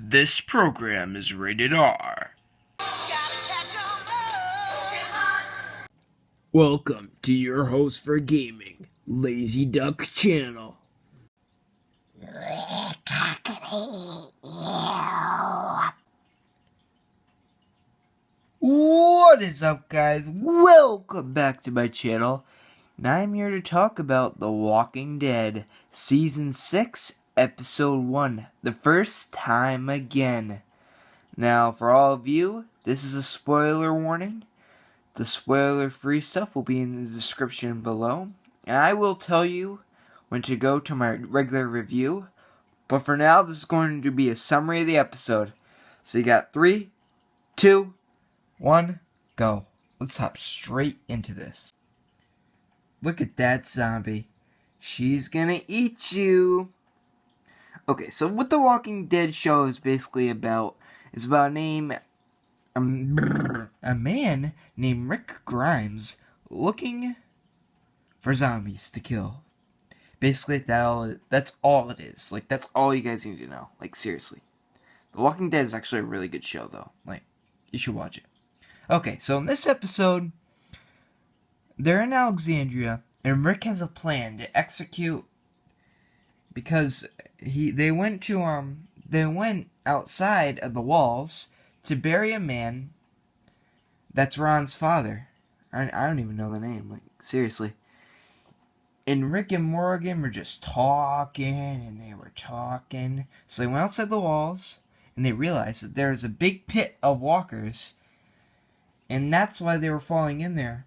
This program is rated R. Welcome to your host for gaming, Lazy Duck Channel. What is up, guys? Welcome back to my channel. And I'm here to talk about The Walking Dead, Season 6, Episode 1, The First Time Again. Now, for all of you, this is a spoiler warning. The spoiler-free stuff will be in the description below. And I will tell you when to go to my regular review. But for now, this is going to be a summary of the episode. So you got 3, 2, 1, go. Let's hop straight into this. Look at that zombie. She's gonna eat you. Okay, so what The Walking Dead show is basically about is about a man named Rick Grimes looking for zombies to kill. Basically, that's all it is. Like, that's all you guys need to know. Like, seriously. The Walking Dead is actually a really good show, though. Like, you should watch it. Okay, so in this episode, they're in Alexandria, and Rick has a plan to execute because they went outside of the walls to bury a man that's Ron's father. I don't even know the name, like, seriously. And Rick and Morgan were just talking, and they were talking. So they went outside the walls, and they realized that there was a big pit of walkers, and that's why they were falling in there.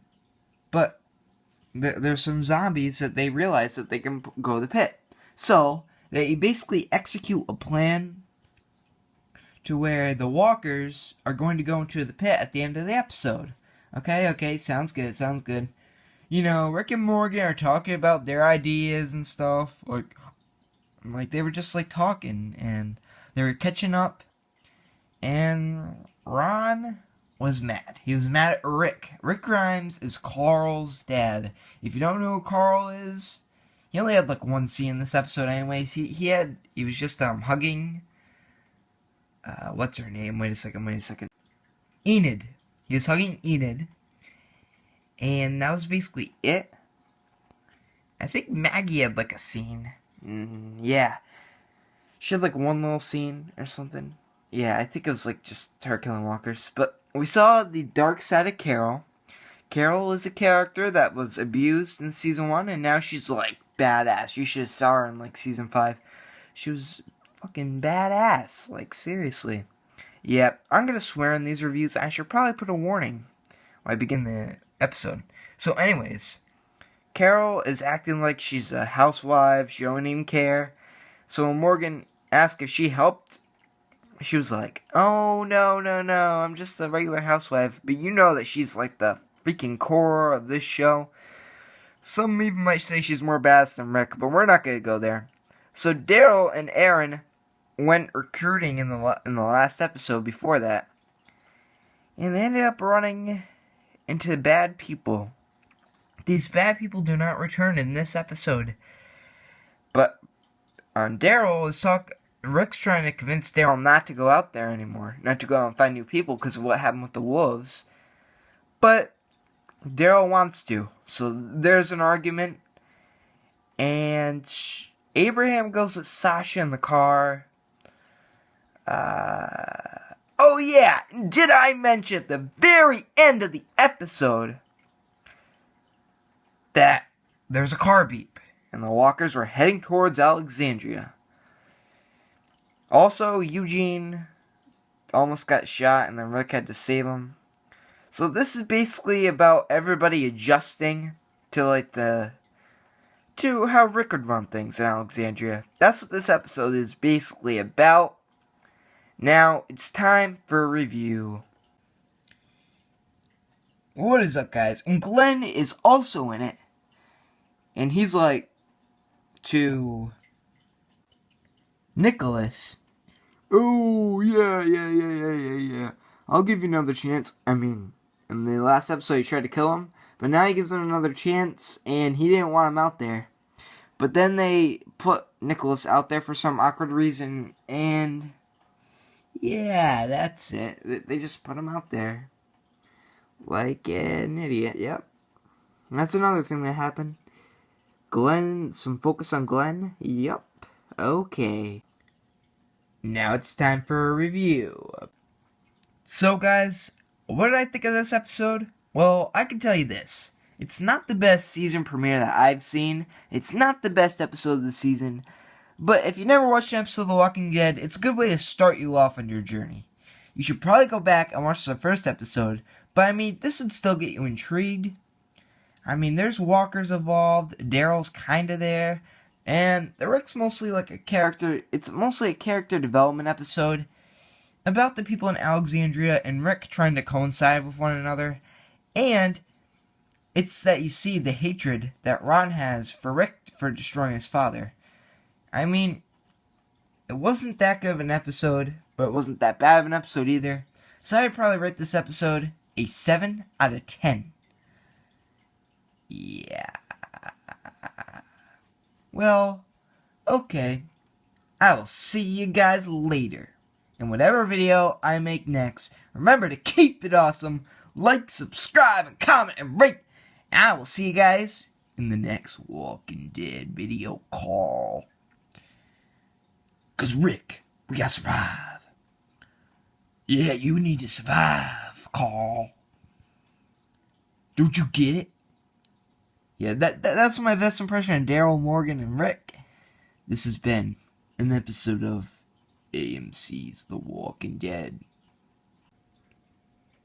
But there's some zombies that they realize that they can go to the pit. So they basically execute a plan to where the walkers are going to go into the pit at the end of the episode. Okay, sounds good. You know, Rick and Morgan are talking about their ideas and stuff. Like they were just like talking, and they were catching up. And Ron was mad. He was mad at Rick. Rick Grimes is Carl's dad. If you don't know who Carl is, he only had like one scene in this episode anyways. He was just hugging what's her name? Wait a second. Enid. He was hugging Enid. And that was basically it. I think Maggie had like a scene. Yeah. She had like one little scene or something. Yeah, I think it was like just her killing walkers. But we saw the dark side of Carol. Carol is a character that was abused in Season 1, and now she's like badass. You should have saw her in like Season 5. She was fucking badass. Like, seriously. Yeah, I'm gonna swear in these reviews. I should probably put a warning when I begin the episode. So anyways, Carol is acting like she's a housewife. She don't even care. So when Morgan asked if she helped, she was like, oh, no, I'm just a regular housewife. But you know that she's like the freaking core of this show. Some even might say she's more badass than Rick, but we're not going to go there. So Daryl and Aaron went recruiting in the last episode before that. And they ended up running into bad people. These bad people do not return in this episode. But Daryl is Rick's trying to convince Daryl not to go out there anymore. Not to go out and find new people because of what happened with the wolves. But Daryl wants to. So there's an argument. And Abraham goes with Sasha in the car. Oh yeah, did I mention at the very end of the episode that there's a car beep and the walkers were heading towards Alexandria. Also, Eugene almost got shot and then Rick had to save him. So this is basically about everybody adjusting to to how Rick would run things in Alexandria. That's what this episode is basically about. Now, it's time for a review. What is up, guys? And Glenn is also in it. And he's like to Nicholas, oh, yeah. I'll give you another chance. I mean, in the last episode he tried to kill him, but now he gives him another chance, and he didn't want him out there. But then they put Nicholas out there for some awkward reason, and Yeah, that's it. They just put him out there. Like an idiot, yep. And that's another thing that happened. Glenn, some focus on Glenn? Yep. Okay. Now it's time for a review. So, guys, what did I think of this episode? Well, I can tell you this. It's not the best season premiere that I've seen. It's not the best episode of the season. But if you never watched an episode of The Walking Dead, it's a good way to start you off on your journey. You should probably go back and watch the first episode. But I mean, this would still get you intrigued. I mean, there's walkers involved. Daryl's kinda there. And the Rick's mostly like a character. It's mostly a character development episode about the people in Alexandria and Rick trying to coincide with one another. And it's that you see the hatred that Ron has for Rick for destroying his father. I mean, it wasn't that good of an episode, but it wasn't that bad of an episode either. So I'd probably rate this episode a 7 out of 10. Yeah. Well, okay. I will see you guys later. In whatever video I make next, remember to keep it awesome. Like, subscribe, and comment, and rate. And I will see you guys in the next Walking Dead video call. 'Cause Rick, we gotta survive. Yeah, you need to survive, Carl. Don't you get it? Yeah, that's my best impression of Daryl, Morgan, and Rick. This has been an episode of AMC's The Walking Dead.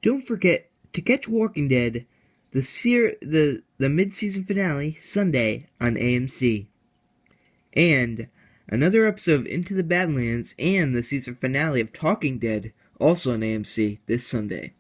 Don't forget to catch Walking Dead, the mid-season finale, Sunday on AMC. And another episode of Into the Badlands and the season finale of Talking Dead, also on AMC, this Sunday.